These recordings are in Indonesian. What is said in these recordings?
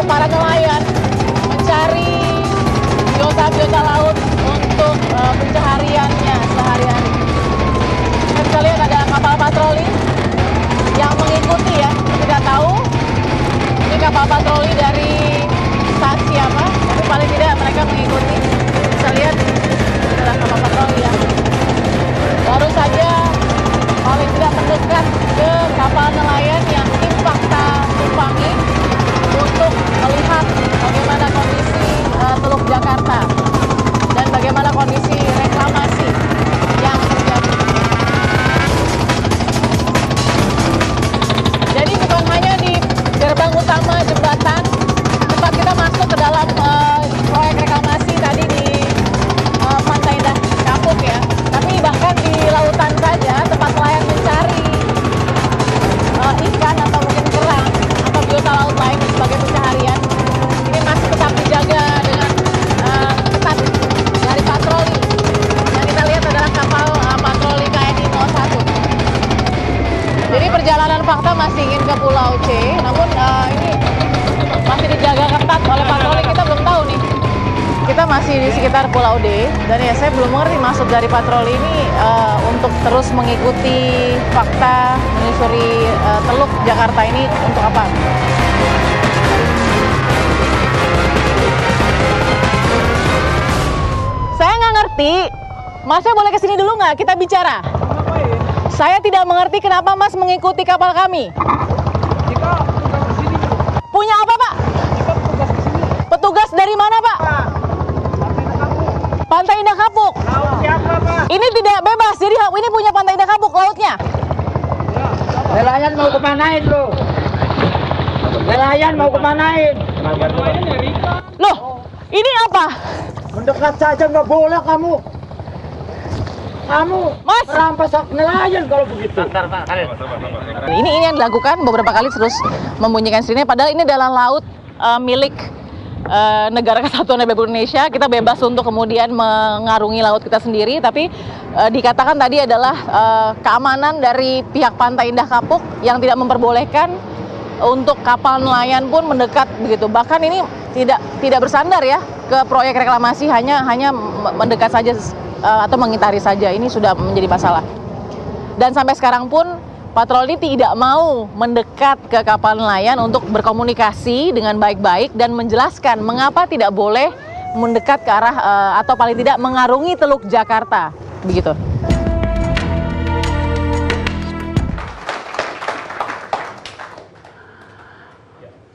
untuk para nelayan mencari biota-biota laut untuk pencahariannya sehari-hari. Dan kita lihat ada kapal patroli yang mengikuti ya. Tidak tahu ini kapal patroli dari stasi apa, tapi paling tidak mereka mengikuti. Bisa lihat ini adalah kapal patroli ya. Baru saja paling tidak mendekat ke kapal nelayan yang tim fakta tumpangi untuk melihat bagaimana kondisi Teluk Jakarta dan bagaimana kondisi reklamasi yang terjadi. Jadi bukan hanya di gerbang utama jembatan tempat kita masuk ke dalam proyek reklamasi tadi di Pantai Indah Kapuk ya, tapi bahkan di lautan saja tempat nelayan mencari ikan atau mungkin kerang atau biota laut lain sebagai pencaharian ini masih tetap dijaga dengan ketat dari patroli. Yang kita lihat adalah kapal patroli KNI 01. Jadi perjalanan fakta masih ingin ke Pulau C, namun ini masih dijaga ketat oleh patroli. Kita belum tahu nih, kita masih di sekitar Pulau D, dan ya saya belum mengerti maksud dari patroli ini untuk terus mengikuti fakta menyusuri Teluk Jakarta ini untuk apa? Saya nggak ngerti, Mas, saya boleh kesini dulu nggak? Kita bicara. Saya tidak mengerti kenapa Mas mengikuti kapal kami. Kita petugas di sini. Punya apa, Pak? Kita petugas di sini. Petugas dari mana, Pak? Pantai Indah Kapuk. Laut siapa, Pak? Ini tidak bebas, jadi ini punya Pantai Indah Kapuk lautnya. Nelayan mau kemanain lo? Nelayan mau kemanain? Loh, ini apa? Mendekat saja nggak boleh kamu. Kamu Mas, merampas hak nelayan kalau begitu. ini yang dilakukan beberapa kali terus membunyikan sirine, padahal ini adalah laut milik negara kesatuan Republik Indonesia. Kita bebas untuk kemudian mengarungi laut kita sendiri, tapi dikatakan tadi adalah keamanan dari pihak Pantai Indah Kapuk yang tidak memperbolehkan untuk kapal nelayan pun mendekat begitu. Bahkan ini tidak bersandar ya ke proyek reklamasi, hanya mendekat saja atau mengitari saja. Ini sudah menjadi masalah. Dan sampai sekarang pun patroli tidak mau mendekat ke kapal nelayan untuk berkomunikasi dengan baik-baik dan menjelaskan mengapa tidak boleh mendekat ke arah atau paling tidak mengarungi Teluk Jakarta, begitu.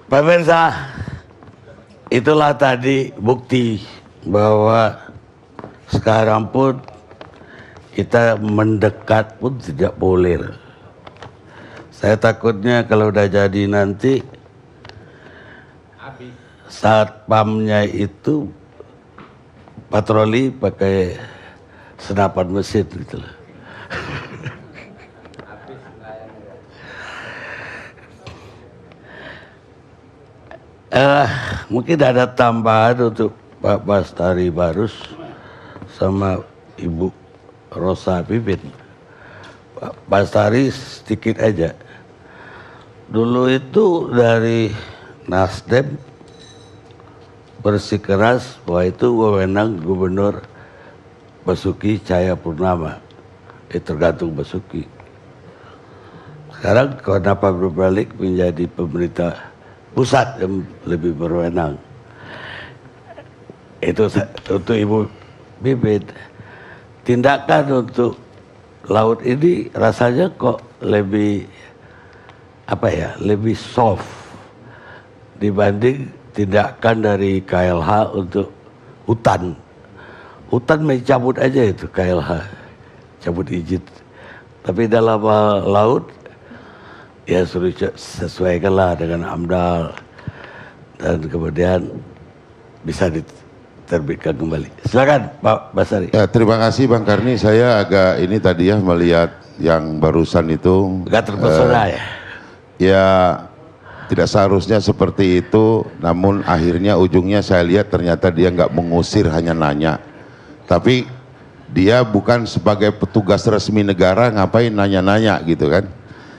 Pemirsa, itulah tadi bukti bahwa sekarang pun kita mendekat pun tidak boleh. Saya takutnya kalau udah jadi nanti saat pamnya itu patroli pakai senapan mesin gitu loh. Mungkin ada tambahan untuk Pak Bastari Barus sama Ibu Rosa Pipin. Pak Bastari sedikit aja. Dulu itu dari Nasdem bersikeras bahwa itu wewenang Gubernur Basuki Cahayapurnama. Tergantung Basuki. Sekarang kenapa berbalik menjadi pemerintah pusat yang lebih berwenang? Itu untuk Ibu Bibit. Tindakan untuk laut ini rasanya kok lebih lebih soft dibanding tindakan dari KLH untuk hutan. Hutan mencabut aja itu KLH, cabut izin. Tapi dalam laut ya suruh sesuaikanlah dengan AMDAL dan kemudian bisa diterbitkan kembali. Silakan Pak Basari. Ya, terima kasih Bang Karni. Saya agak ini tadi ya melihat yang barusan itu. Gak terpesona ya? Ya tidak seharusnya seperti itu. Namun akhirnya ujungnya saya lihat ternyata dia nggak mengusir, hanya nanya. Tapi dia bukan sebagai petugas resmi negara ngapain nanya-nanya gitu kan.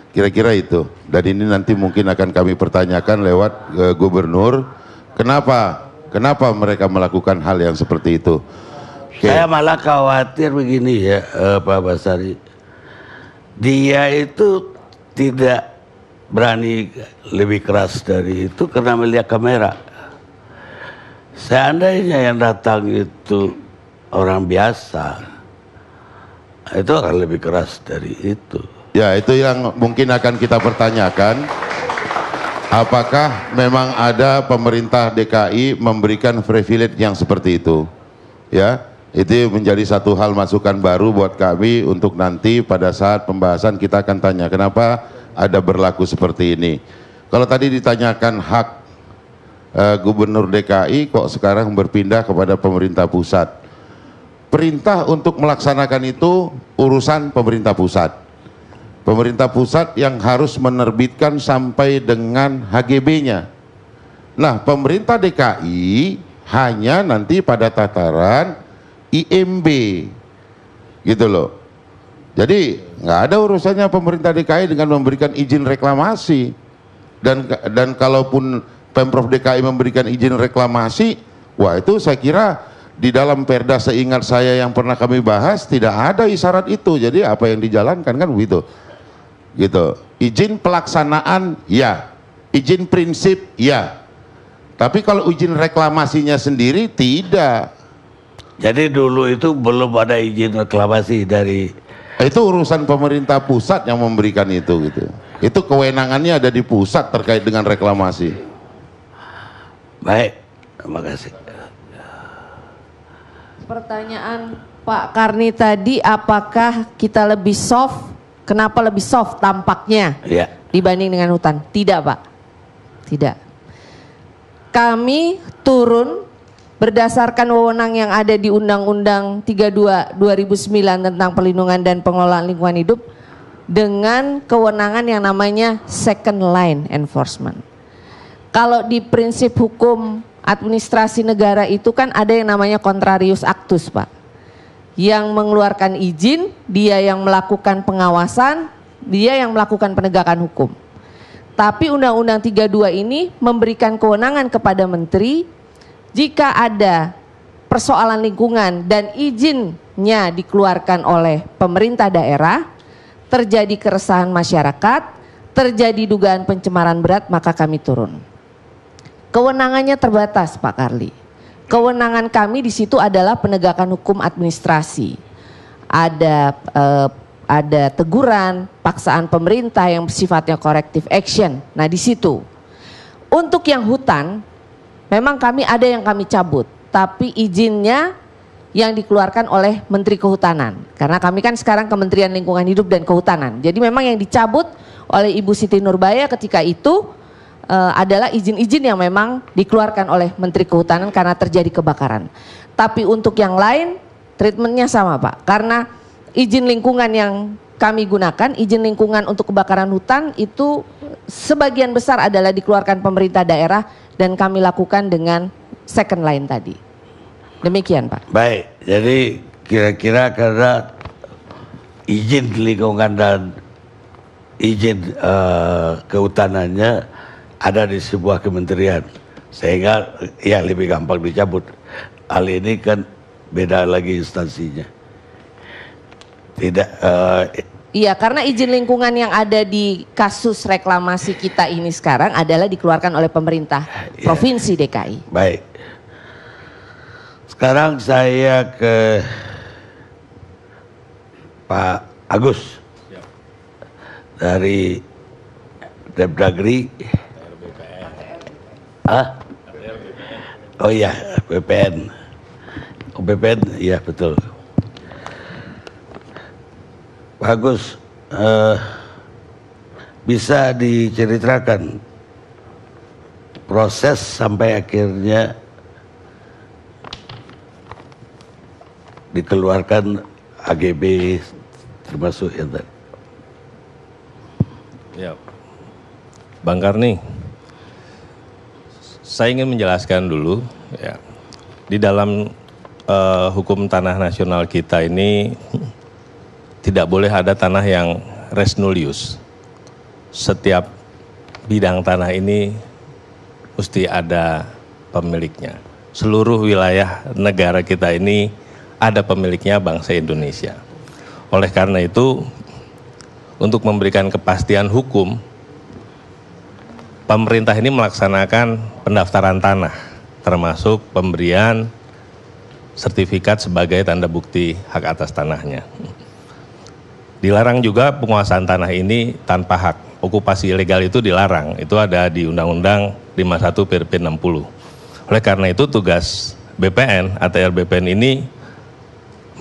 Kira-kira itu. Dan ini nanti mungkin akan kami pertanyakan lewat gubernur, kenapa mereka melakukan hal yang seperti itu. Oke. Saya malah khawatir begini ya, Pak Basari. Dia itu tidak berani lebih keras dari itu karena melihat kamera. Seandainya yang datang itu orang biasa, itu akan lebih keras dari itu. Ya, itu yang mungkin akan kita pertanyakan. Apakah memang ada pemerintah DKI memberikan privilege yang seperti itu? Ya, itu menjadi satu hal masukan baru buat kami untuk nanti pada saat pembahasan kita akan tanya kenapa ada berlaku seperti ini. Kalau tadi ditanyakan hak Gubernur DKI, kok sekarang berpindah kepada pemerintah pusat? Perintah untuk melaksanakan itu urusan pemerintah pusat. Pemerintah pusat yang harus menerbitkan sampai dengan HGB-nya. Nah, pemerintah DKI hanya nanti pada tataran IMB, gitu loh. Jadi nggak ada urusannya pemerintah DKI dengan memberikan izin reklamasi. Dan kalaupun Pemprov DKI memberikan izin reklamasi, wah itu saya kira di dalam Perda seingat saya yang pernah kami bahas tidak ada isyarat itu. Jadi apa yang dijalankan kan begitu. Gitu. Izin pelaksanaan ya, izin prinsip ya, tapi kalau izin reklamasinya sendiri tidak. Jadi dulu itu belum ada izin reklamasi dari. Itu urusan pemerintah pusat yang memberikan itu gitu. Itu kewenangannya ada di pusat terkait dengan reklamasi. Baik, terima kasih. Pertanyaan Pak Karni tadi, apakah kita lebih soft? Kenapa lebih soft tampaknya Ya. dibanding dengan hutan? Tidak, Pak. Tidak. Kami turun berdasarkan wewenang yang ada di Undang-Undang 32 2009 tentang perlindungan dan pengelolaan lingkungan hidup dengan kewenangan yang namanya second line enforcement. Kalau di prinsip hukum administrasi negara itu kan ada yang namanya contrarius actus, Pak. Yang mengeluarkan izin, dia yang melakukan pengawasan, dia yang melakukan penegakan hukum. Tapi Undang-Undang 32 ini memberikan kewenangan kepada menteri jika ada persoalan lingkungan dan izinnya dikeluarkan oleh pemerintah daerah, terjadi keresahan masyarakat, terjadi dugaan pencemaran berat, maka kami turun. Kewenangannya terbatas, Pak Karli. Kewenangan kami di situ adalah penegakan hukum administrasi. Ada teguran, paksaan pemerintah yang sifatnya corrective action. Nah, di situ. Untuk yang hutan, memang kami ada yang kami cabut, tapi izinnya yang dikeluarkan oleh Menteri Kehutanan. Karena kami kan sekarang Kementerian Lingkungan Hidup dan Kehutanan. Jadi memang yang dicabut oleh Ibu Siti Nurbaya ketika itu adalah izin-izin yang memang dikeluarkan oleh Menteri Kehutanan karena terjadi kebakaran. Tapi untuk yang lain treatmentnya sama, Pak. Karena izin lingkungan yang kami gunakan, izin lingkungan untuk kebakaran hutan itu sebagian besar adalah dikeluarkan pemerintah daerah dan kami lakukan dengan second line tadi. Demikian, Pak. Baik, jadi kira-kira karena izin lingkungan dan izin kehutanannya ada di sebuah kementerian, sehingga ya lebih gampang dicabut. Hal ini kan beda lagi instansinya. Tidak. Iya, karena izin lingkungan yang ada di kasus reklamasi kita ini sekarang adalah dikeluarkan oleh pemerintah Provinsi DKI. Baik. Sekarang saya ke Pak Agus dari Depdagri. Oh iya, BPN. Oh, BPN, iya betul. Bagus. Bisa diceritakan proses sampai akhirnya dikeluarkan AGB termasuk yang tadi. Ya, Bang Karni. Saya ingin menjelaskan dulu, ya, di dalam hukum tanah nasional kita ini tidak boleh ada tanah yang res nullius. setiap bidang tanah ini mesti ada pemiliknya. Seluruh wilayah negara kita ini ada pemiliknya, bangsa Indonesia. Oleh karena itu, untuk memberikan kepastian hukum, pemerintah ini melaksanakan pendaftaran tanah, termasuk pemberian sertifikat sebagai tanda bukti hak atas tanahnya. Dilarang juga penguasaan tanah ini tanpa hak. Okupasi ilegal itu dilarang, itu ada di Undang-Undang 51 PP 60. Oleh karena itu tugas BPN, ATR BPN ini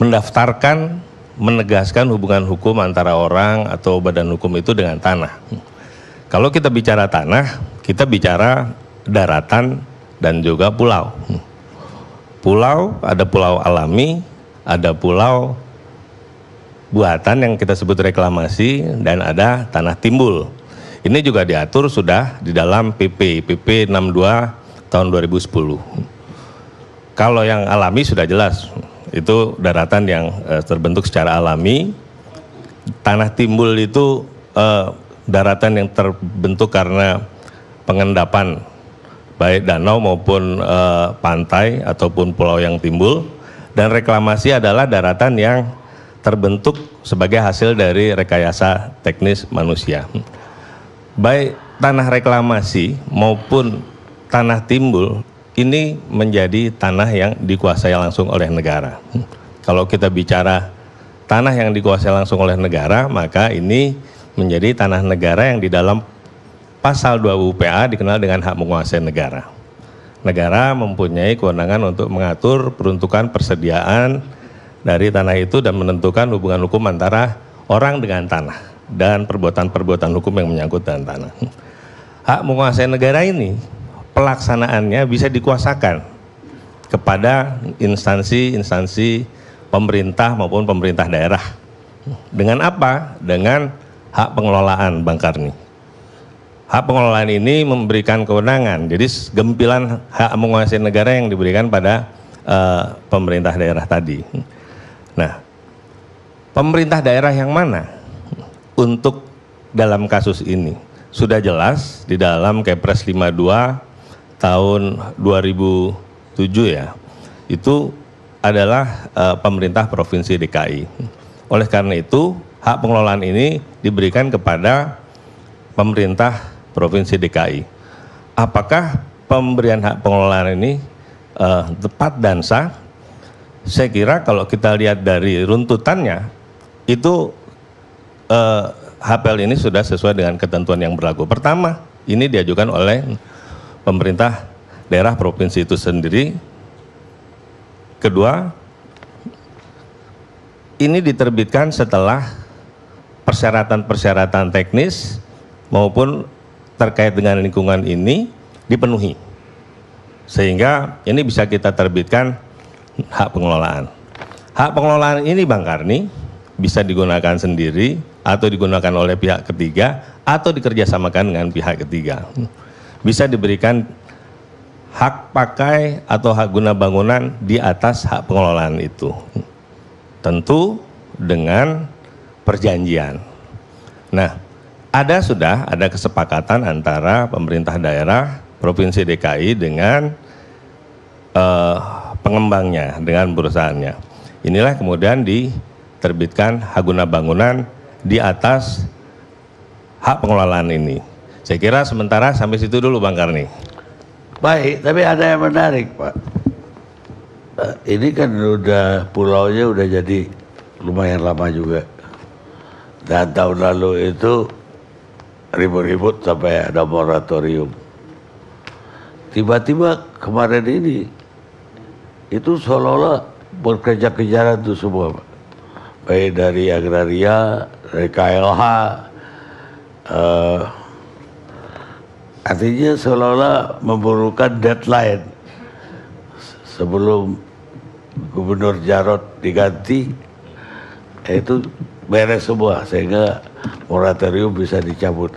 mendaftarkan, menegaskan hubungan hukum antara orang atau badan hukum itu dengan tanah. Kalau kita bicara tanah, kita bicara daratan dan juga pulau. Pulau, ada pulau alami, ada pulau buatan yang kita sebut reklamasi, dan ada tanah timbul. Ini juga diatur sudah di dalam PP 62 tahun 2010. Kalau yang alami sudah jelas, itu daratan yang terbentuk secara alami. Tanah timbul itu daratan yang terbentuk karena pengendapan baik danau maupun pantai ataupun pulau yang timbul. Dan reklamasi adalah daratan yang terbentuk sebagai hasil dari rekayasa teknis manusia. Baik tanah reklamasi maupun tanah timbul ini menjadi tanah yang dikuasai langsung oleh negara. Kalau kita bicara tanah yang dikuasai langsung oleh negara, maka ini menjadi tanah negara yang di dalam pasal 2 UPA dikenal dengan hak menguasai negara. Negara mempunyai kewenangan untuk mengatur peruntukan persediaan dari tanah itu dan menentukan hubungan hukum antara orang dengan tanah dan perbuatan-perbuatan hukum yang menyangkut dengan tanah. Hak menguasai negara ini pelaksanaannya bisa dikuasakan kepada instansi-instansi pemerintah maupun pemerintah daerah. Dengan apa? Dengan hak pengelolaan, Bang Karni. Hak pengelolaan ini memberikan kewenangan, jadi gempilan hak menguasai negara yang diberikan pada pemerintah daerah tadi. Nah, pemerintah daerah yang mana untuk dalam kasus ini? Sudah jelas di dalam Kepres 52 tahun 2007 ya, itu adalah pemerintah Provinsi DKI. Oleh karena itu, hak pengelolaan ini diberikan kepada pemerintah Provinsi DKI. Apakah pemberian hak pengelolaan ini tepat dan sah? Saya kira kalau kita lihat dari runtutannya, itu HPL ini sudah sesuai dengan ketentuan yang berlaku. Pertama, ini diajukan oleh pemerintah daerah provinsi itu sendiri. Kedua, ini diterbitkan setelah persyaratan-persyaratan teknis maupun terkait dengan lingkungan ini dipenuhi. Sehingga ini bisa kita terbitkan hak pengelolaan. Hak pengelolaan ini, Bang Karni, bisa digunakan sendiri atau digunakan oleh pihak ketiga atau dikerjasamakan dengan pihak ketiga. Bisa diberikan hak pakai atau hak guna bangunan di atas hak pengelolaan itu. Tentu dengan perjanjian. Nah, sudah ada kesepakatan antara pemerintah daerah Provinsi DKI dengan pengembangnya, dengan perusahaannya. Inilah kemudian diterbitkan hak guna bangunan di atas hak pengelolaan ini. Saya kira sementara sampai situ dulu, Bang Karni. Baik, tapi ada yang menarik, Pak. Ini kan pulaunya udah jadi lumayan lama juga. Dan tahun lalu itu ribut-ribut sampai ada moratorium. Tiba-tiba kemarin ini itu seolah-olah berkejar-kejaran itu semua, Pak. Baik dari agraria, dari KLH, artinya seolah-olah memerlukan deadline sebelum Gubernur Jarot diganti, itu beres semua sehingga moratorium bisa dicabut.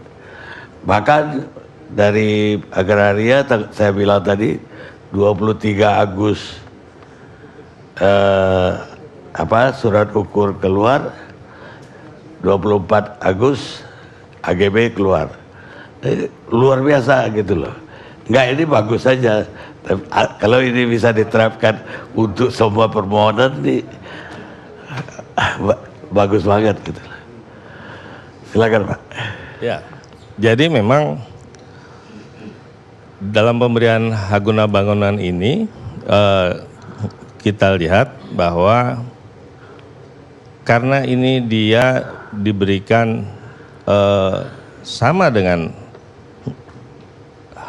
Bahkan dari agraria saya bilang tadi 23 Agustus surat ukur keluar, 24 Agustus AGB keluar. Luar biasa gitu loh. Enggak, ini bagus saja. Kalau ini bisa diterapkan untuk semua permohonan nih, bagus banget gitu. Silakan Pak. Ya, jadi memang dalam pemberian hak guna bangunan ini kita lihat bahwa karena ini dia diberikan sama dengan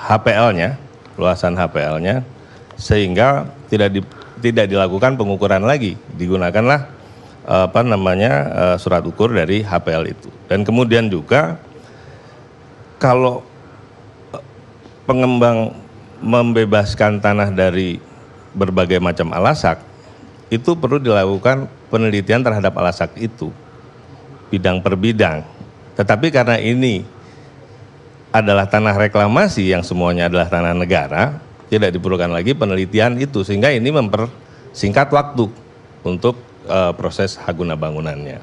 HPL-nya, luasan HPL-nya, sehingga tidak dilakukan pengukuran lagi, digunakanlah surat ukur dari HPL itu. Dan kemudian juga kalau pengembang membebaskan tanah dari berbagai macam alasak, itu perlu dilakukan penelitian terhadap alasak itu, bidang per bidang. Tetapi karena ini adalah tanah reklamasi yang semuanya adalah tanah negara, tidak diperlukan lagi penelitian itu, sehingga ini mempersingkat waktu untuk proses hak guna bangunannya.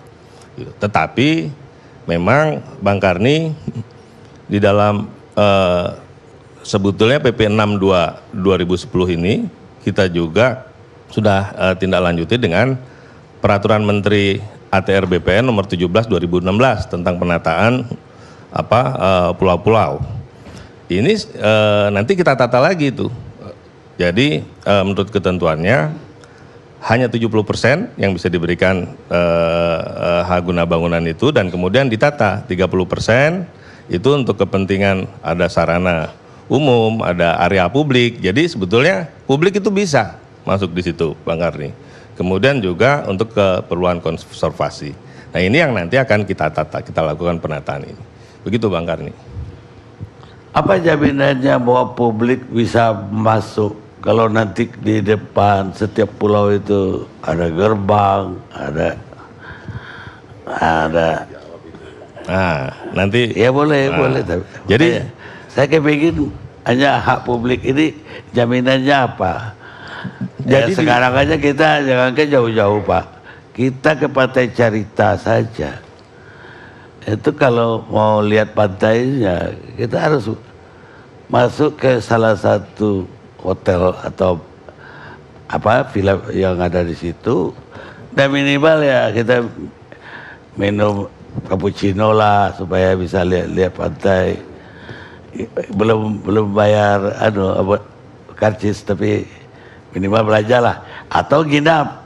Tetapi memang Bang Karni di dalam sebetulnya PP 62 2010 ini kita juga sudah tindak lanjuti dengan Peraturan Menteri ATR BPN nomor 17 2016 tentang penataan pulau-pulau. Ini nanti kita tata lagi itu. Jadi menurut ketentuannya hanya 70% yang bisa diberikan hak guna bangunan itu, dan kemudian ditata 30% itu untuk kepentingan ada sarana umum, ada area publik. Jadi sebetulnya publik itu bisa masuk di situ, Bang Karni. Kemudian juga untuk keperluan konservasi. Nah ini yang nanti akan kita tata, kita lakukan penataan ini. Begitu Bang Karni. Apa jaminannya bahwa publik bisa masuk kalau nanti di depan setiap pulau itu ada gerbang, ada Nah, nanti ya boleh. Jadi saya kepingin hanya hak publik ini jaminannya apa? Jadi sekarang aja kita jangan ke jauh-jauh Pak. Kita ke Pantai Carita saja. Itu kalau mau lihat pantainya, kita harus masuk ke salah satu hotel atau villa yang ada di situ, dan minimal ya kita minum cappuccino lah supaya bisa lihat pantai. Belum bayar karcis, tapi minimal belajar lah atau ginap.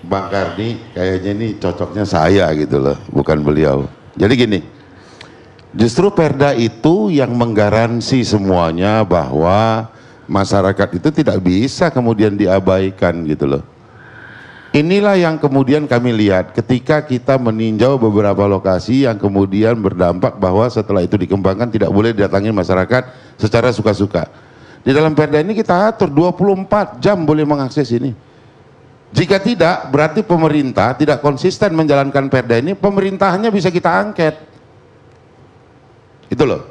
Bang Karni kayaknya ini cocoknya saya gitu loh, bukan beliau. Jadi gini, justru Perda itu yang menggaransi semuanya bahwa masyarakat itu tidak bisa kemudian diabaikan gitu loh. Inilah yang kemudian kami lihat ketika kita meninjau beberapa lokasi yang kemudian berdampak bahwa setelah itu dikembangkan tidak boleh didatangi masyarakat secara suka-suka. Di dalam Perda ini kita atur 24 jam boleh mengakses ini. Jika tidak, berarti pemerintah tidak konsisten menjalankan Perda ini, pemerintahannya bisa kita angket. Itu loh.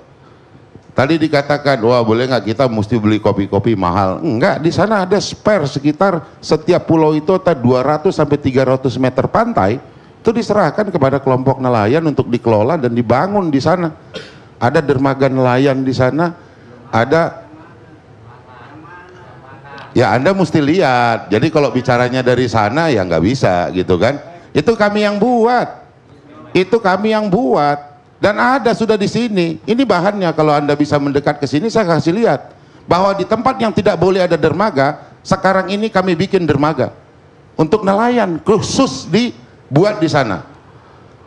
Tadi dikatakan, wah boleh nggak kita mesti beli kopi-kopi mahal? Enggak, di sana ada spare sekitar setiap pulau itu ada 200 sampai 300 meter pantai, itu diserahkan kepada kelompok nelayan untuk dikelola dan dibangun di sana. Ada dermaga nelayan di sana, ada. Ya Anda mesti lihat, jadi kalau bicaranya dari sana ya nggak bisa gitu kan. Itu kami yang buat, dan ada sudah di sini. Ini bahannya, kalau Anda bisa mendekat ke sini saya kasih lihat bahwa di tempat yang tidak boleh ada dermaga, sekarang ini kami bikin dermaga untuk nelayan khusus dibuat di sana.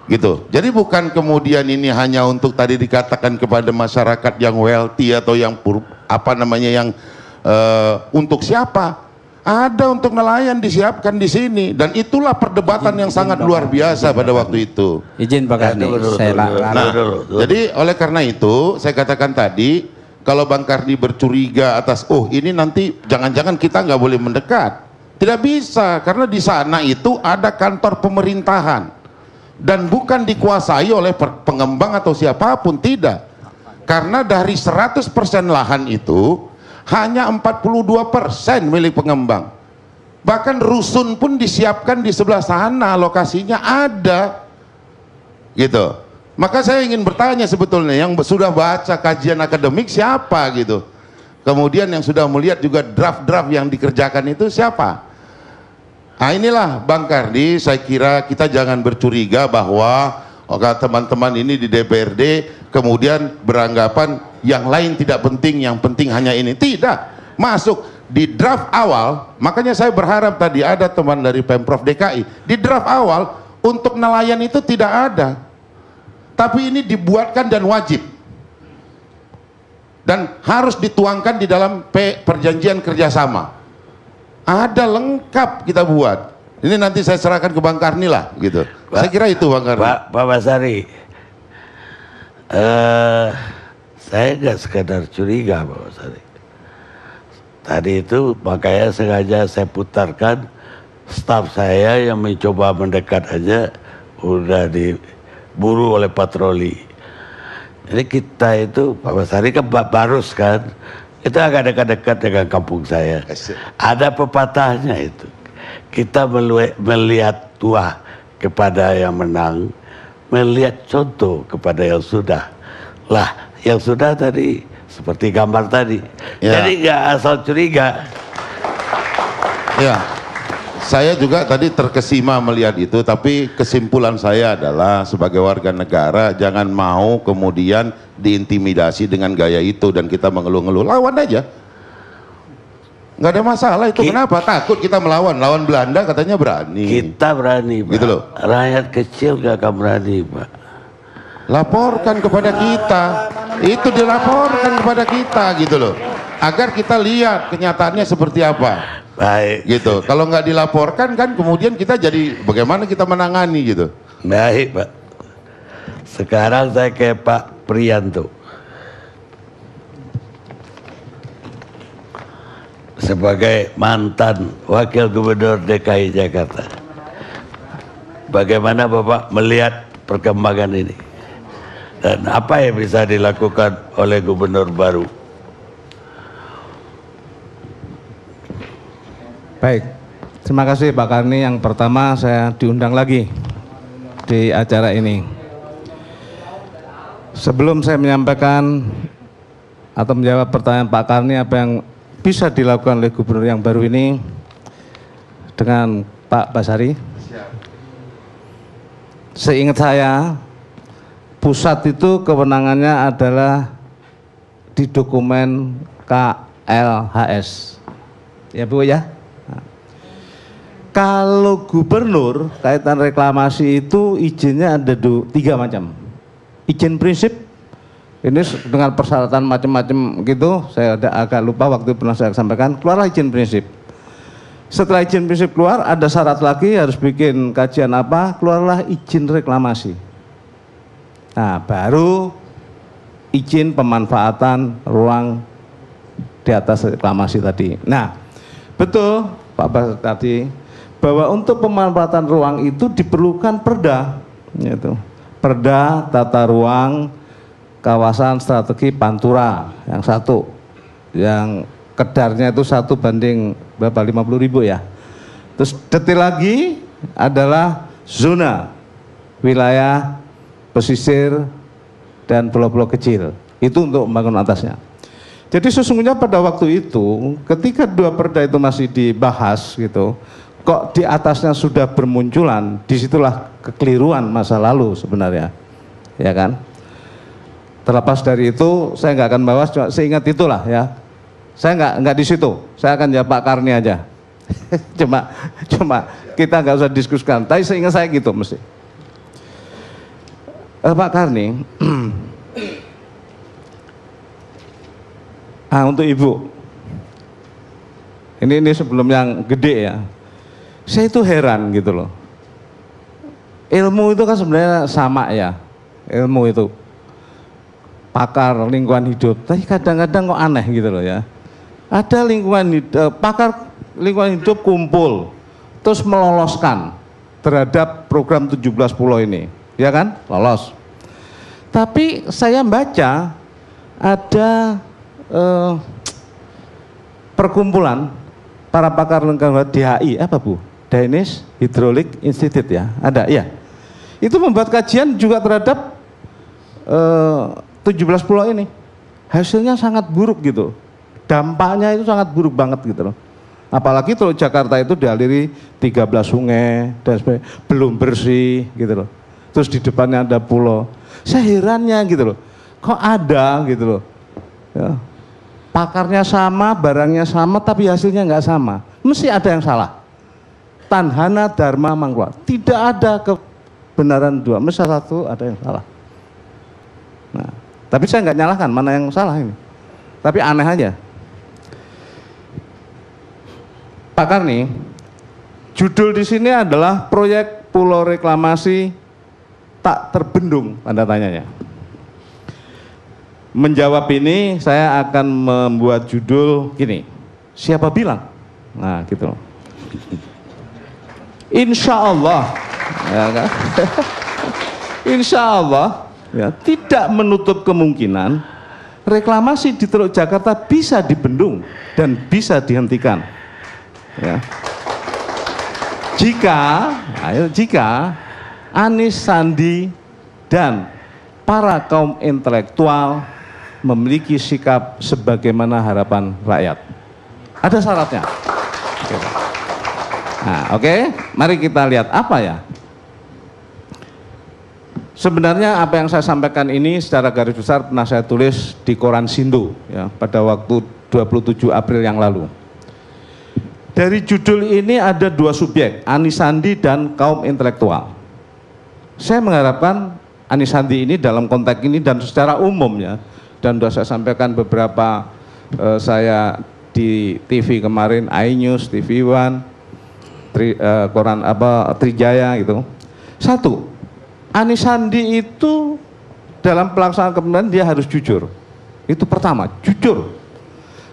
Gitu. Jadi bukan kemudian ini hanya untuk tadi dikatakan kepada masyarakat yang wealthy atau yang untuk siapa? Ada untuk nelayan disiapkan di sini, dan itulah perdebatan yang sangat luar biasa pada waktu itu. Izin Pak Karni, Jadi oleh karena itu saya katakan tadi, kalau Bang Karni bercuriga atas ini nanti jangan-jangan kita nggak boleh mendekat, tidak bisa, karena di sana itu ada kantor pemerintahan dan bukan dikuasai oleh pengembang atau siapapun, tidak. Karena dari 100% lahan itu hanya 42% milik pengembang. Bahkan rusun pun disiapkan di sebelah sana, lokasinya ada gitu. Maka saya ingin bertanya sebetulnya yang sudah baca kajian akademik siapa gitu. Kemudian yang sudah melihat juga draft-draft yang dikerjakan itu siapa? Nah inilah Bang Kardi, saya kira kita jangan bercuriga bahwa teman-teman ini di DPRD kemudian beranggapan yang lain tidak penting, yang penting hanya ini. Tidak, masuk di draft awal. Makanya saya berharap tadi ada teman dari Pemprov DKI. Di draft awal untuk nelayan itu tidak ada, tapi ini dibuatkan dan wajib dan harus dituangkan di dalam perjanjian kerjasama. Ada lengkap kita buat. Ini nanti saya serahkan ke Bang Karni lah gitu. Saya kira itu Bang Karni. Pak Basari, saya nggak sekedar curiga Pak Basari. Tadi itu makanya sengaja saya putarkan, staf saya yang mencoba mendekat aja udah diburu oleh patroli. Jadi kita itu Pak Basari kan Barus kan, itu agak dekat-dekat dengan kampung saya. Ada pepatahnya itu. Kita melihat tua kepada yang menang, melihat contoh kepada yang sudah. Lah, yang sudah tadi seperti gambar tadi. Ya. Jadi nggak asal curiga. Ya, saya juga tadi terkesima melihat itu, tapi kesimpulan saya adalah sebagai warga negara jangan mau kemudian diintimidasi dengan gaya itu dan kita mengeluh-ngeluh. Lawan aja. Nggak ada masalah itu. Kenapa takut kita melawan? Lawan Belanda katanya berani. Kita berani, Pak. Gitu loh. Rakyat kecil nggak akan berani, Pak. Laporkan kepada kita. Itu dilaporkan kepada kita gitu loh. Agar kita lihat kenyataannya seperti apa. Baik. Gitu. Kalau nggak dilaporkan kan kemudian kita jadi bagaimana kita menangani gitu. Baik, Pak. Sekarang saya ke Pak Priyanto. Sebagai mantan Wakil Gubernur DKI Jakarta, bagaimana Bapak melihat perkembangan ini? Dan apa yang bisa dilakukan oleh Gubernur baru? Baik, terima kasih Pak Karni. Yang pertama saya diundang lagi di acara ini. Sebelum saya menyampaikan atau menjawab pertanyaan Pak Karni apa yang bisa dilakukan oleh Gubernur yang baru ini dengan Pak Basari. Seingat saya, pusat itu kewenangannya adalah di dokumen KLHS. Ya Bu ya. Kalau gubernur kaitan reklamasi itu izinnya ada 3 macam. Izin prinsip, ini dengan persyaratan macam-macam gitu, saya agak lupa waktu pernah saya sampaikan, keluarlah izin prinsip. Setelah izin prinsip keluar, ada syarat lagi harus bikin kajian apa, keluarlah izin reklamasi. Nah, baru izin pemanfaatan ruang di atas reklamasi tadi. Nah, betul Pak Bas tadi, bahwa untuk pemanfaatan ruang itu diperlukan perda, gitu. Perda tata ruang kawasan strategi Pantura yang satu, yang kedarnya itu 1 banding berapa 50.000 ya. Terus detail lagi adalah zona wilayah pesisir dan pulau-pulau kecil, itu untuk membangun atasnya. Jadi sesungguhnya pada waktu itu ketika 2 perda itu masih dibahas gitu, kok di atasnya sudah bermunculan, disitulah kekeliruan masa lalu sebenarnya, ya kan. Terlepas dari itu, saya nggak akan bahas, cuma seingat itulah ya. Saya nggak di situ, saya akan jawab Pak Karni aja. cuma kita nggak usah diskusikan. Tapi seingat saya gitu mesti. Pak Karni, untuk Ibu, ini sebelum yang gede ya. Saya itu heran gitu loh. Ilmu itu kan sebenarnya sama ya, ilmu itu. Pakar lingkungan hidup, tapi kadang-kadang kok aneh gitu loh ya. Ada pakar lingkungan hidup kumpul, terus meloloskan terhadap program 17 pulau ini, ya kan? Lolos. Tapi saya baca ada perkumpulan para pakar lingkungan DHI, apa Bu? Danish Hydraulic Institute ya, ada ya. itu membuat kajian juga terhadap 17 pulau ini. Hasilnya sangat buruk gitu. Dampaknya itu sangat buruk banget gitu loh. Apalagi Teluk Jakarta itu dialiri 13 sungai dan sebagainya, belum bersih gitu loh. Terus di depannya ada pulau. Saya herannya gitu loh. Kok ada gitu loh. Ya. Pakarnya sama, barangnya sama, tapi hasilnya nggak sama. Mesti ada yang salah. Tanhana Dharma Mangkwa. Tidak ada kebenaran dua, mesti satu ada yang salah. Nah, tapi saya nggak nyalahkan mana yang salah ini. Tapi aneh aja. Pak Karni, judul di sini adalah proyek pulau reklamasi tak terbendung, tanda tanyanya. Menjawab ini saya akan membuat judul gini, siapa bilang? Nah gitu. Insya Allah, ya kan? Insya Allah, ya, tidak menutup kemungkinan reklamasi di Teluk Jakarta bisa dibendung dan bisa dihentikan. Ya. Jika Anies Sandi dan para kaum intelektual memiliki sikap sebagaimana harapan rakyat. Ada syaratnya. Nah, oke, mari kita lihat apa ya. Sebenarnya apa yang saya sampaikan ini secara garis besar pernah saya tulis di koran Sindu ya, pada waktu 27 April yang lalu. Dari judul ini ada dua subjek, Anies Sandi dan kaum intelektual. Saya mengharapkan Anies Sandi ini dalam konteks ini dan secara umum ya, dan sudah saya sampaikan beberapa saya di TV kemarin, iNews, TV One, koran Trijaya gitu. Satu, Anies Sandi itu dalam pelaksanaan kepemimpinan dia harus jujur. Itu pertama, jujur.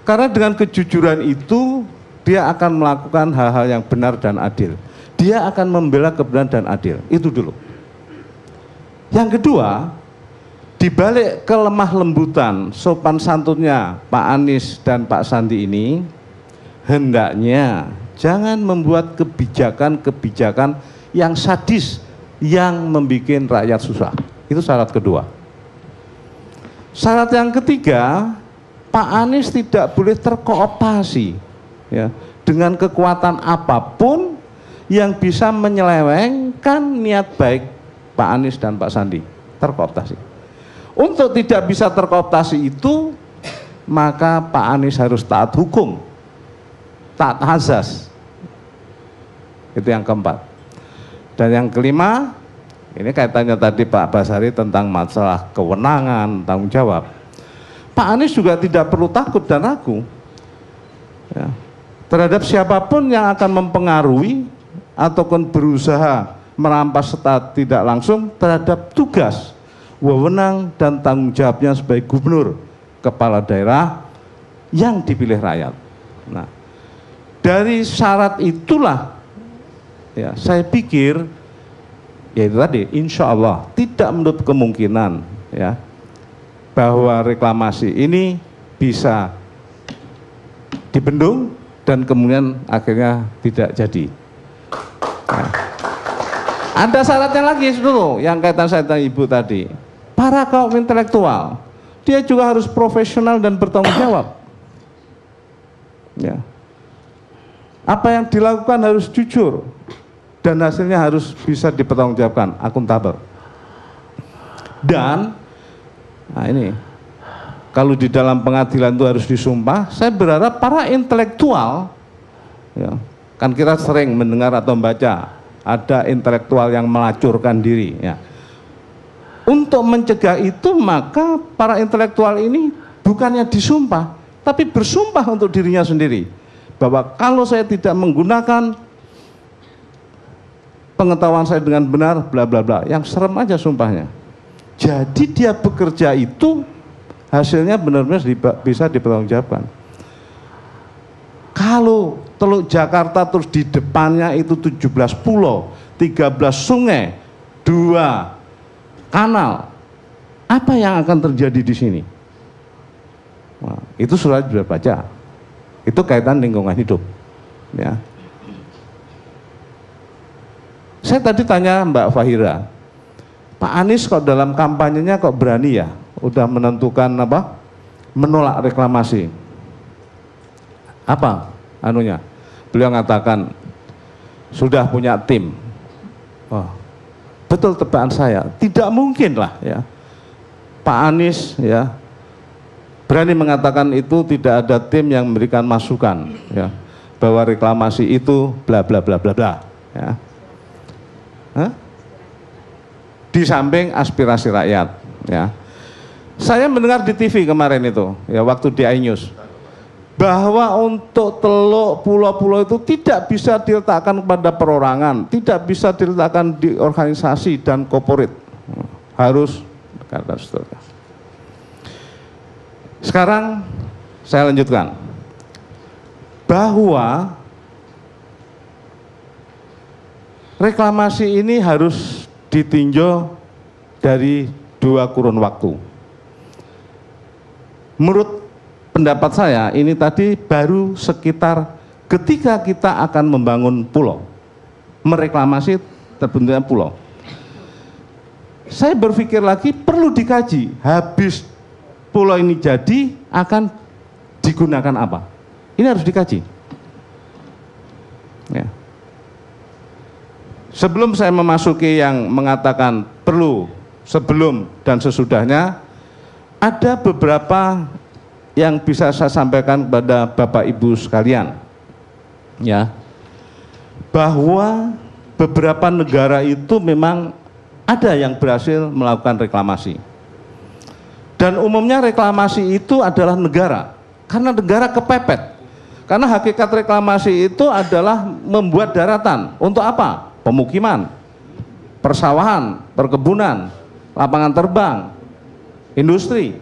Karena dengan kejujuran itu dia akan melakukan hal-hal yang benar dan adil. Dia akan membela kebenaran dan adil. Itu dulu. Yang kedua, dibalik kelemah lembutan sopan santunnya Pak Anies dan Pak Sandi ini, hendaknya jangan membuat kebijakan-kebijakan yang sadis yang membuat rakyat susah. Itu syarat kedua. Syarat yang ketiga, Pak Anies tidak boleh terkooptasi ya, dengan kekuatan apapun yang bisa menyelewengkan niat baik Pak Anies dan Pak Sandi. Terkooptasi. Untuk tidak bisa terkooptasi itu, maka Pak Anies harus taat hukum, taat azas. Itu yang keempat. Dan yang kelima, ini kaitannya tadi Pak Basari tentang masalah kewenangan, tanggung jawab. Pak Anies juga tidak perlu takut dan ragu ya, terhadap siapapun yang akan mempengaruhi ataupun berusaha merampas secara tidak langsung terhadap tugas, wewenang dan tanggung jawabnya sebagai gubernur, kepala daerah yang dipilih rakyat. Nah, dari syarat itulah ya, saya pikir yaitu tadi, insya Allah tidak menutup kemungkinan ya bahwa reklamasi ini bisa dibendung dan kemudian akhirnya tidak jadi. Nah, ada syaratnya lagi dulu yang kaitan saya tanya Ibu tadi. Para kaum intelektual, dia juga harus profesional dan bertanggung jawab. Ya. Apa yang dilakukan harus jujur dan hasilnya harus bisa dipertanggungjawabkan, akuntabel. Dan nah ini kalau di dalam pengadilan itu harus disumpah, saya berharap para intelektual, ya, kan kita sering mendengar atau membaca ada intelektual yang melacurkan diri. Ya. Untuk mencegah itu maka para intelektual ini bukannya disumpah, tapi bersumpah untuk dirinya sendiri bahwa kalau saya tidak menggunakan pengetahuan saya dengan benar, bla bla bla, yang serem aja sumpahnya. Jadi dia bekerja itu hasilnya benar-benar bisa dipertanggungjawabkan. Kalau Teluk Jakarta terus di depannya itu 17 pulau, 13 sungai, 2 kanal, apa yang akan terjadi di sini? Nah, itu sudah baca. Itu kaitan lingkungan hidup. Ya. Saya tadi tanya Mbak Fahira, Pak Anies kok dalam kampanyenya kok berani ya, udah menentukan apa, menolak reklamasi. Apa anunya? Beliau mengatakan sudah punya tim. Oh, betul tebakan saya, tidak mungkin lah ya Pak Anies ya berani mengatakan itu tidak ada tim yang memberikan masukan ya bahwa reklamasi itu bla bla bla bla bla ya. Hah? Di samping aspirasi rakyat ya. Saya mendengar di TV kemarin itu ya waktu di iNews bahwa untuk teluk pulau-pulau itu tidak bisa diletakkan pada perorangan, tidak bisa diletakkan di organisasi dan korporat, harus kata seterusnya. Sekarang saya lanjutkan bahwa reklamasi ini harus ditinjau dari 2 kurun waktu. Menurut pendapat saya ini tadi baru sekitar ketika kita akan membangun pulau, mereklamasi terbentuknya pulau. Saya berpikir lagi perlu dikaji, habis pulau ini jadi akan digunakan apa? Ini harus dikaji. Ya. Sebelum saya memasuki yang mengatakan perlu sebelum dan sesudahnya, ada beberapa yang bisa saya sampaikan kepada Bapak Ibu sekalian, ya, bahwa beberapa negara itu memang ada yang berhasil melakukan reklamasi. Dan umumnya reklamasi itu adalah negara, karena negara kepepet. Karena hakikat reklamasi itu adalah membuat daratan. Untuk apa? Pemukiman, persawahan, perkebunan, lapangan terbang, industri,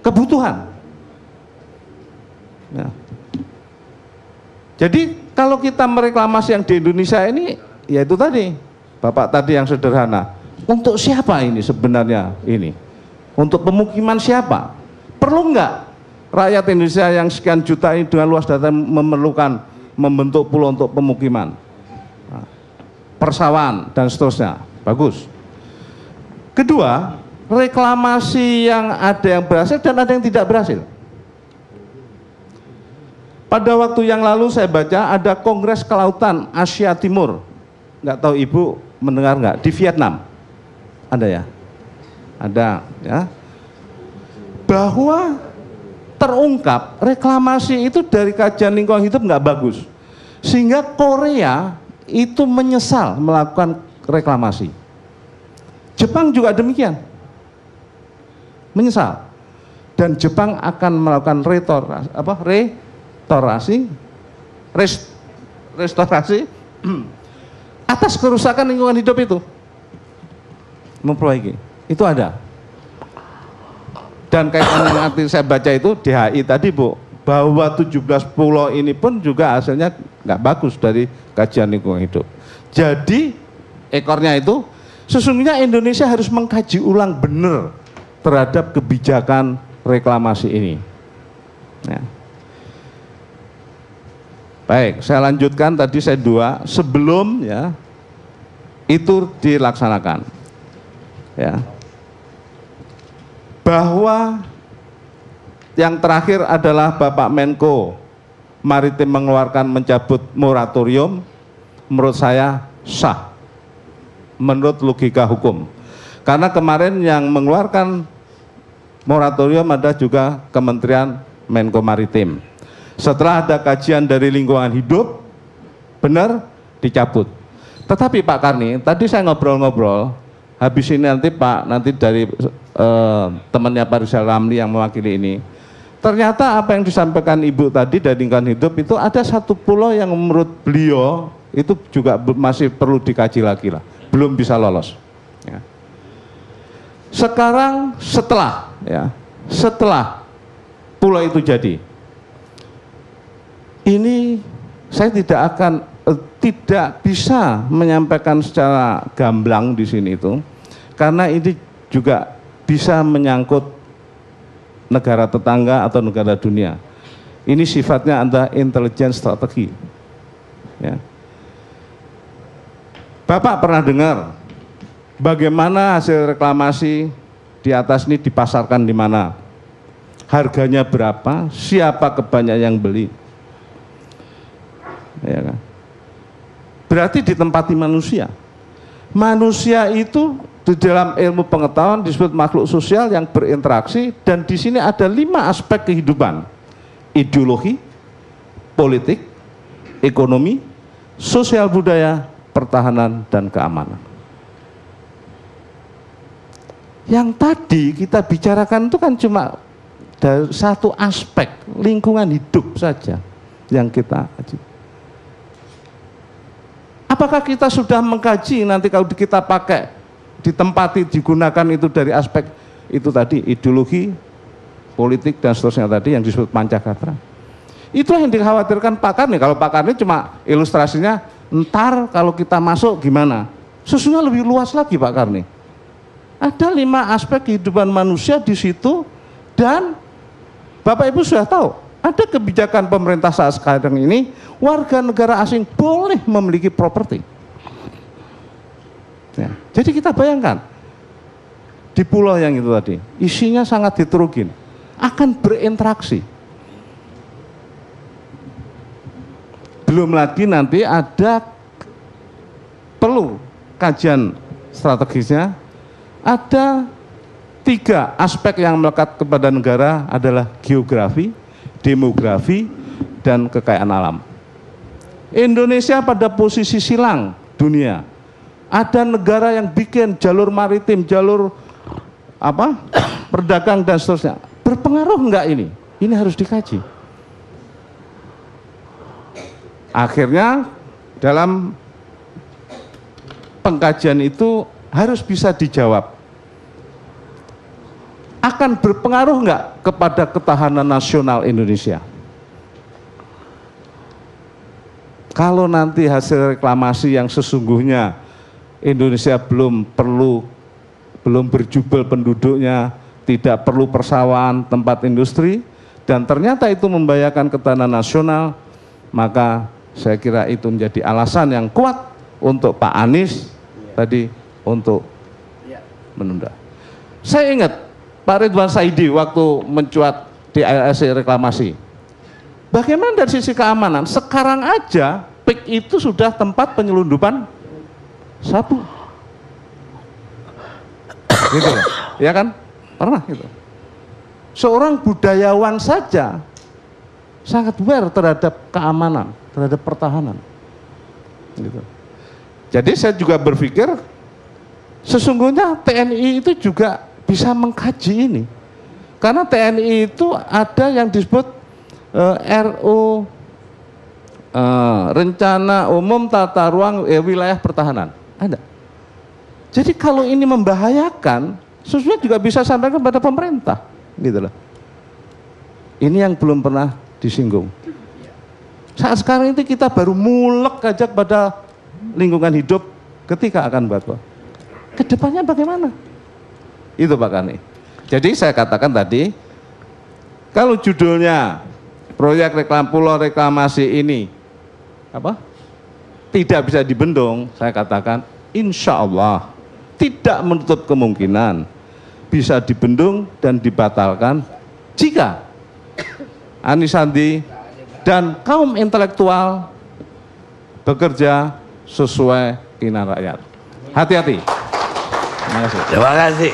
kebutuhan. Ya. Jadi kalau kita mereklamasi yang di Indonesia ini, ya itu tadi, Bapak tadi yang sederhana. Untuk siapa ini sebenarnya ini? Untuk pemukiman siapa? Perlu enggak rakyat Indonesia yang sekian juta ini dengan luas data memerlukan membentuk pulau untuk pemukiman, persawahan dan seterusnya? Bagus. Kedua, reklamasi yang ada yang berhasil dan ada yang tidak berhasil. Pada waktu yang lalu saya baca ada Kongres Kelautan Asia Timur. Nggak tahu Ibu mendengar nggak? Di Vietnam. Ada ya? Ada ya. Bahwa terungkap reklamasi itu dari kajian lingkungan hidup nggak bagus. Sehingga Korea itu menyesal melakukan reklamasi. Jepang juga demikian. Menyesal. Dan Jepang akan melakukan restorasi atas kerusakan lingkungan hidup itu, memperbaiki itu ada. Dan kayak yang nanti saya baca itu DHI tadi Bu, bahwa 17 pulau ini pun juga hasilnya nggak bagus dari kajian lingkungan hidup. Jadi ekornya itu sesungguhnya Indonesia harus mengkaji ulang benar terhadap kebijakan reklamasi ini ya. Baik, saya lanjutkan tadi saya 2 sebelum ya itu dilaksanakan ya, bahwa yang terakhir adalah Bapak Menko Maritim mengeluarkan mencabut moratorium, menurut saya sah menurut logika hukum, karena kemarin yang mengeluarkan moratorium ada juga Kementerian Menko Maritim. Setelah ada kajian dari lingkungan hidup, benar dicabut. Tetapi Pak Karni, tadi saya ngobrol-ngobrol, habis ini nanti dari temannya Pak Rizal Ramli yang mewakili ini, ternyata apa yang disampaikan Ibu tadi dari lingkungan hidup itu ada satu pulau yang menurut beliau itu juga masih perlu dikaji lagi lah, belum bisa lolos. Ya. Sekarang setelah pulau itu jadi, ini saya tidak bisa menyampaikan secara gamblang di sini itu, karena ini juga bisa menyangkut negara tetangga atau negara dunia. Ini sifatnya adalah intelijen strategi. Ya. Bapak pernah dengar bagaimana hasil reklamasi di atas ini dipasarkan di mana, harganya berapa, siapa kebanyakan yang beli, ya kan? Berarti ditempati manusia. Manusia itu di dalam ilmu pengetahuan disebut makhluk sosial yang berinteraksi, dan di sini ada 5 aspek kehidupan: ideologi, politik, ekonomi, sosial budaya, pertahanan, dan keamanan. Yang tadi kita bicarakan itu kan cuma dari satu aspek lingkungan hidup saja yang kita kaji. Apakah kita sudah mengkaji nanti kalau kita pakai, ditempati, digunakan itu dari aspek itu tadi, ideologi, politik, dan seterusnya tadi yang disebut Pancakatra? Itulah yang dikhawatirkan Pak Karni. Kalau Pak Karni cuma ilustrasinya, ntar kalau kita masuk gimana? Sesungguhnya lebih luas lagi Pak Karni. Ada 5 aspek kehidupan manusia di situ, dan Bapak Ibu sudah tahu, ada kebijakan pemerintah saat sekarang ini, warga negara asing boleh memiliki properti. Ya, jadi kita bayangkan, di pulau yang itu tadi, isinya sangat heterogen, akan berinteraksi. Belum lagi nanti ada perlu kajian strategisnya, ada 3 aspek yang melekat kepada negara adalah geografi, demografi, dan kekayaan alam. Indonesia pada posisi silang dunia. Ada negara yang bikin jalur maritim, jalur perdagang dan seterusnya. Berpengaruh enggak ini? Ini harus dikaji. Akhirnya dalam pengkajian itu harus bisa dijawab. Akan berpengaruh enggak kepada ketahanan nasional Indonesia? Kalau nanti hasil reklamasi yang sesungguhnya Indonesia belum berjubel penduduknya, tidak perlu persawahan, tempat industri, dan ternyata itu membahayakan ketahanan nasional, maka saya kira itu menjadi alasan yang kuat untuk Pak Anies tadi untuk menunda. Saya ingat Pak Ridwan Saidi waktu mencuat di ALSC reklamasi. Bagaimana dari sisi keamanan? Sekarang aja PIK itu sudah tempat penyelundupan sabu. Gitu loh. Ya kan? Pernah gitu. Seorang budayawan saja sangat aware terhadap keamanan, terhadap pertahanan. Gitu. Jadi saya juga berpikir sesungguhnya TNI itu juga bisa mengkaji ini. Karena TNI itu ada yang disebut RU Rencana Umum Tata Ruang Wilayah Pertahanan. Ada. Jadi kalau ini membahayakan, sesuatu juga bisa sampaikan kepada pemerintah, gitu loh. Ini yang belum pernah disinggung. Saat sekarang itu kita baru mulek aja pada lingkungan hidup ketika akan buat. Kedepannya bagaimana? Itu Pak Kani. Jadi saya katakan tadi, kalau judulnya proyek pulau reklamasi ini tidak bisa dibendung, saya katakan insya Allah tidak menutup kemungkinan bisa dibendung dan dibatalkan jika Anies Sandi dan kaum intelektual bekerja sesuai keinginan rakyat. Hati-hati. Terima kasih. Terima kasih.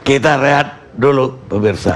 Kita rehat dulu pemirsa.